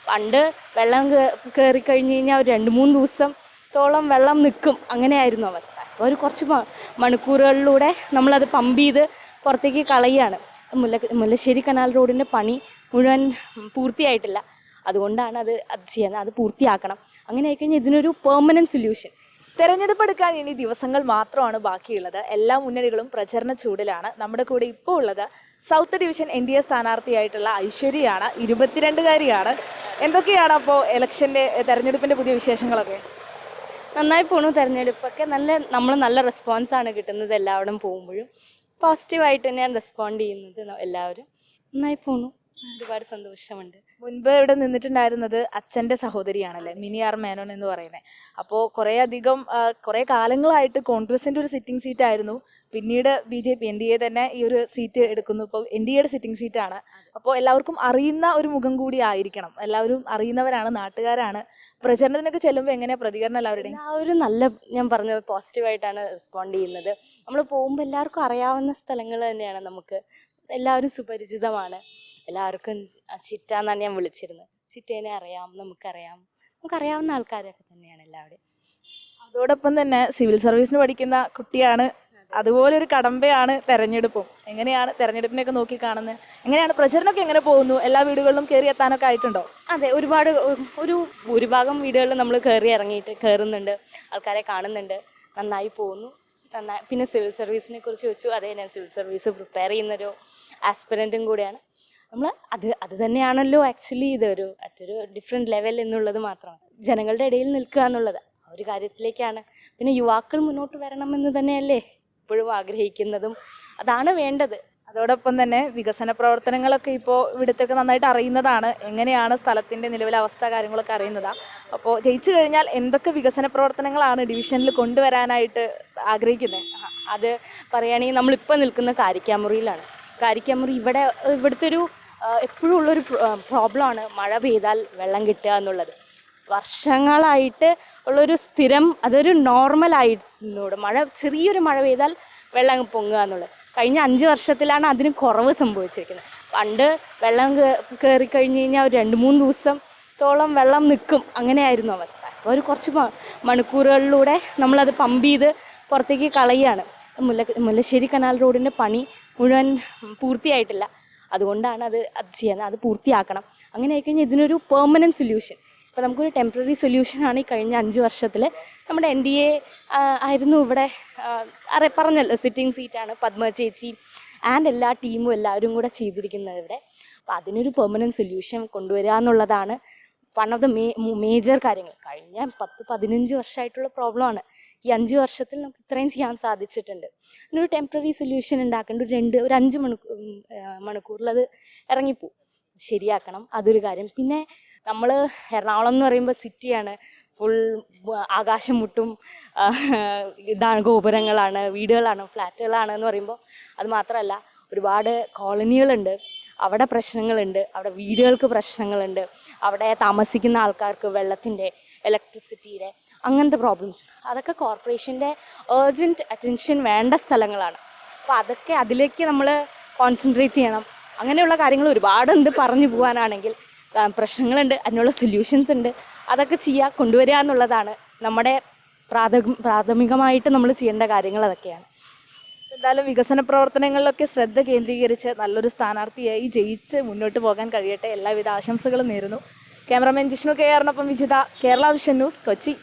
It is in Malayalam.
പണ്ട് വെള്ളം കയറി കഴിഞ്ഞ് കഴിഞ്ഞാൽ ഒരു 2-3 ദിവസത്തോളം വെള്ളം നിൽക്കും, അങ്ങനെയായിരുന്നു അവസ്ഥ. അപ്പോൾ ഒരു കുറച്ച് മണിക്കൂറുകളിലൂടെ നമ്മളത് പമ്പ് ചെയ്ത് പുറത്തേക്ക് കളയുകയാണ്. മുല്ലശ്ശേരി കനാൽ റോഡിൻ്റെ പണി മുഴുവൻ പൂർത്തിയായിട്ടില്ല, അതുകൊണ്ടാണ് അത് ചെയ്യുന്നത്. അത് പൂർത്തിയാക്കണം. അങ്ങനെ ആയിക്കഴിഞ്ഞാൽ ഇതിനൊരു പെർമനൻറ്റ് സൊല്യൂഷൻ. തെരഞ്ഞെടുപ്പ് എടുക്കാൻ ഇനി ദിവസങ്ങൾ മാത്രമാണ് ബാക്കിയുള്ളത്. എല്ലാ മുന്നണികളും പ്രചരണ ചൂടിലാണ്. നമ്മുടെ കൂടെ ഇപ്പോൾ ഉള്ളത് സൗത്ത് ഡിവിഷൻ NDA സ്ഥാനാർത്ഥിയായിട്ടുള്ള ഐശ്വര്യയാണ്. 22-കാരിയാണ്. എന്തൊക്കെയാണ് അപ്പോൾ തെരഞ്ഞെടുപ്പിൻ്റെ പുതിയ വിശേഷങ്ങളൊക്കെ? നന്നായി പോണു. തെരഞ്ഞെടുപ്പൊക്കെ നമ്മൾ നല്ല റെസ്പോൺസാണ് കിട്ടുന്നത്. എല്ലാവരും പോകുമ്പോഴും പോസിറ്റീവായിട്ട് തന്നെയാണ് റെസ്പോണ്ട് ചെയ്യുന്നത്. എല്ലാവരും നന്നായി പോണു. ഒരുപാട് സന്തോഷമുണ്ട്. മുൻപ് ഇവിടെ നിന്നിട്ടുണ്ടായിരുന്നത് അച്ഛൻ്റെ സഹോദരിയാണല്ലേ, മിനി ആർ മേനോൻ എന്ന് പറയുന്നത്. അപ്പോൾ കുറേ കാലങ്ങളായിട്ട് കോൺഗ്രസിൻ്റെ ഒരു സിറ്റിംഗ് സീറ്റായിരുന്നു. പിന്നീട് BJP NDA തന്നെ ഈ ഒരു സീറ്റ് എടുക്കുന്നു. ഇപ്പോൾ NDAയുടെ സിറ്റിംഗ് സീറ്റാണ്. അപ്പോൾ എല്ലാവർക്കും അറിയുന്ന ഒരു മുഖം കൂടി ആയിരിക്കണം. എല്ലാവരും അറിയുന്നവരാണ്, നാട്ടുകാരാണ്. പ്രചരണത്തിനൊക്കെ ചെല്ലുമ്പോൾ എങ്ങനെയാണ് പ്രതികരണം എല്ലാവരുടെയും? എല്ലാവരും ഞാൻ പറഞ്ഞത് പോസിറ്റീവായിട്ടാണ് റെസ്പോണ്ട് ചെയ്യുന്നത്. നമ്മൾ പോകുമ്പോൾ എല്ലാവർക്കും അറിയാവുന്ന സ്ഥലങ്ങൾ തന്നെയാണ്. നമുക്ക് എല്ലാവരും സുപരിചിതമാണ്. എല്ലാവർക്കും ചിറ്റ എന്നാണ് ഞാൻ വിളിച്ചിരുന്നത്. ചിറ്റേനെ അറിയാം, നമുക്കറിയാവുന്ന ആൾക്കാരൊക്കെ തന്നെയാണ് എല്ലാവരും. അതോടൊപ്പം തന്നെ സിവിൽ സർവീസിന് പഠിക്കുന്ന കുട്ടിയാണ്. അതുപോലെ ഒരു കടമ്പയാണ് തെരഞ്ഞെടുപ്പും. എങ്ങനെയാണ് തെരഞ്ഞെടുപ്പിനെയൊക്കെ നോക്കി കാണുന്നത്? എങ്ങനെയാണ് പ്രചരണമൊക്കെ എങ്ങനെ പോകുന്നു? എല്ലാ വീടുകളിലും കയറി എത്താനൊക്കെ ആയിട്ടുണ്ടോ? അതെ, ഒരു ഭൂരിഭാഗം വീടുകളിൽ നമ്മൾ കയറുന്നുണ്ട്, ആൾക്കാരെ കാണുന്നുണ്ട്. നന്നായി പോകുന്നു. പിന്നെ സിവിൽ സർവീസിനെ കുറിച്ച് ചോദിച്ചു. അതെ, ഞാൻ സിവിൽ സർവീസ് പ്രിപ്പയർ ചെയ്യുന്നൊരു ആസ്പിരൻറ്റും കൂടിയാണ്. നമ്മൾ അത് തന്നെയാണല്ലോ ആക്ച്വലി ഇതൊരു ഡിഫറെൻറ്റ് ലെവൽ എന്നുള്ളത് മാത്രമാണ്. ജനങ്ങളുടെ ഇടയിൽ നിൽക്കുക എന്നുള്ളത് ആ ഒരു കാര്യത്തിലേക്കാണ്. പിന്നെ യുവാക്കൾ മുന്നോട്ട് വരണമെന്ന് തന്നെയല്ലേ ഇപ്പോഴും ആഗ്രഹിക്കുന്നതും. അതാണ് വേണ്ടത്. അതോടൊപ്പം തന്നെ വികസന പ്രവർത്തനങ്ങളൊക്കെ ഇപ്പോൾ ഇവിടുത്തൊക്കെ നന്നായിട്ട് അറിയുന്നതാണ്. എങ്ങനെയാണ് സ്ഥലത്തിൻ്റെ നിലവിലെ അവസ്ഥ, കാര്യങ്ങളൊക്കെ അറിയുന്നതാണ്. അപ്പോൾ ജയിച്ചു കഴിഞ്ഞാൽ എന്തൊക്കെ വികസന പ്രവർത്തനങ്ങളാണ് ഡിവിഷനിൽ കൊണ്ടുവരാനായിട്ട് ആഗ്രഹിക്കുന്നത്? അത് പറയുകയാണെങ്കിൽ നമ്മളിപ്പോൾ നിൽക്കുന്ന കാരിക്കാമുറിയിലാണ്. കാരിക്കാമുറി ഇവിടുത്തെ എപ്പോഴും ഉള്ളൊരു പ്രോബ്ലമാണ് മഴ പെയ്താൽ വെള്ളം കിട്ടുക എന്നുള്ളത്. വർഷങ്ങളായിട്ട് ഉള്ളൊരു സ്ഥിരം, അതൊരു നോർമലായിട്ട് ചെറിയൊരു മഴ പെയ്താൽ വെള്ളം പൊങ്ങുക എന്നുള്ളത്. കഴിഞ്ഞ 5 വർഷത്തിലാണ് അതിന് കുറവ് സംഭവിച്ചിരിക്കുന്നത്. പണ്ട് വെള്ളം കയറി കഴിഞ്ഞ് കഴിഞ്ഞാൽ ഒരു 2-3 ദിവസത്തോളം വെള്ളം നിൽക്കും, അങ്ങനെയായിരുന്നു അവസ്ഥ. അപ്പോൾ ഒരു കുറച്ച് മണിക്കൂറുകളിലൂടെ നമ്മളത് പമ്പ് ചെയ്ത് പുറത്തേക്ക് കളയുകയാണ്. മുല്ലശ്ശേരി കനാൽ റോഡിൻ്റെ പണി മുഴുവൻ പൂർത്തിയായിട്ടില്ല, അതുകൊണ്ടാണ് അത് ചെയ്യുന്നത്. അത് പൂർത്തിയാക്കണം. അങ്ങനെ ആയിക്കഴിഞ്ഞാൽ ഇതിനൊരു പെർമനൻറ്റ് സൊല്യൂഷൻ. ഇപ്പോൾ നമുക്കൊരു ടെമ്പററി സൊല്യൂഷനാണ് ഈ കഴിഞ്ഞ 5 വർഷത്തിൽ നമ്മുടെ NDA ആയിരുന്നു ഇവിടെ പറഞ്ഞല്ലോ, സിറ്റിംഗ് സീറ്റാണ്. പത്മ ചേച്ചി ആൻഡ് എല്ലാ ടീമും എല്ലാവരും കൂടെ ചെയ്തിരിക്കുന്നത് ഇവിടെ. അപ്പോൾ അതിനൊരു പെർമനൻറ്റ് സൊല്യൂഷൻ കൊണ്ടുവരിക എന്നുള്ളതാണ് വൺ ഓഫ് ദ മേജർ കാര്യങ്ങൾ. കഴിഞ്ഞ 10-15 വർഷമായിട്ടുള്ള പ്രോബ്ലമാണ്. ഈ 5 വർഷത്തിൽ നമുക്ക് ഇത്രയും ചെയ്യാൻ സാധിച്ചിട്ടുണ്ട്. അതിനൊരു ടെമ്പററി സൊല്യൂഷൻ ഉണ്ടാക്കേണ്ട ഒരു 5 മണിക്കൂറിൽ അത് ഇറങ്ങിപ്പോവും. ശരിയാക്കണം, അതൊരു കാര്യം. പിന്നെ നമ്മൾ എറണാകുളം എന്ന് പറയുമ്പോൾ സിറ്റിയാണ്, ഫുൾ ആകാശം മുട്ടും ഇതാണ്, ഗോപുരങ്ങളാണ്, വീടുകളാണ്, ഫ്ലാറ്റുകളാണ് എന്ന് പറയുമ്പോൾ അത് മാത്രമല്ല, ഒരുപാട് കോളനികളുണ്ട്, അവിടെ പ്രശ്നങ്ങളുണ്ട്, അവിടെ വീടുകൾക്ക് പ്രശ്നങ്ങളുണ്ട്, അവിടെ താമസിക്കുന്ന ആൾക്കാർക്ക് വെള്ളത്തിൻ്റെ, ഇലക്ട്രിസിറ്റിയുടെ, അങ്ങനത്തെ പ്രോബ്ലംസ്. അതൊക്കെ കോർപ്പറേഷൻ്റെ ഏർജൻറ്റ് അറ്റൻഷൻ വേണ്ട സ്ഥലങ്ങളാണ്. അപ്പോൾ അതിലേക്ക് നമ്മൾ കോൺസെൻട്രേറ്റ് ചെയ്യണം. അങ്ങനെയുള്ള കാര്യങ്ങൾ ഒരുപാടുണ്ട് പറഞ്ഞു പോകാനാണെങ്കിൽ. പ്രശ്നങ്ങളുണ്ട്, അതിനുള്ള സൊല്യൂഷൻസ് ഉണ്ട്. അതൊക്കെ കൊണ്ടുവരിക എന്നുള്ളതാണ് നമ്മുടെ പ്രാഥമികമായിട്ട് നമ്മൾ ചെയ്യേണ്ട കാര്യങ്ങൾ. അതൊക്കെയാണ്. എന്തായാലും വികസന പ്രവർത്തനങ്ങളിലൊക്കെ ശ്രദ്ധ കേന്ദ്രീകരിച്ച് നല്ലൊരു സ്ഥാനാർത്ഥിയായി ജയിച്ച് മുന്നോട്ട് പോകാൻ കഴിയട്ടെ. എല്ലാവിധ ആശംസകളും നേരുന്നു. Cameraman Jishnu KR Vijitha, Kerala vision news, Kochi.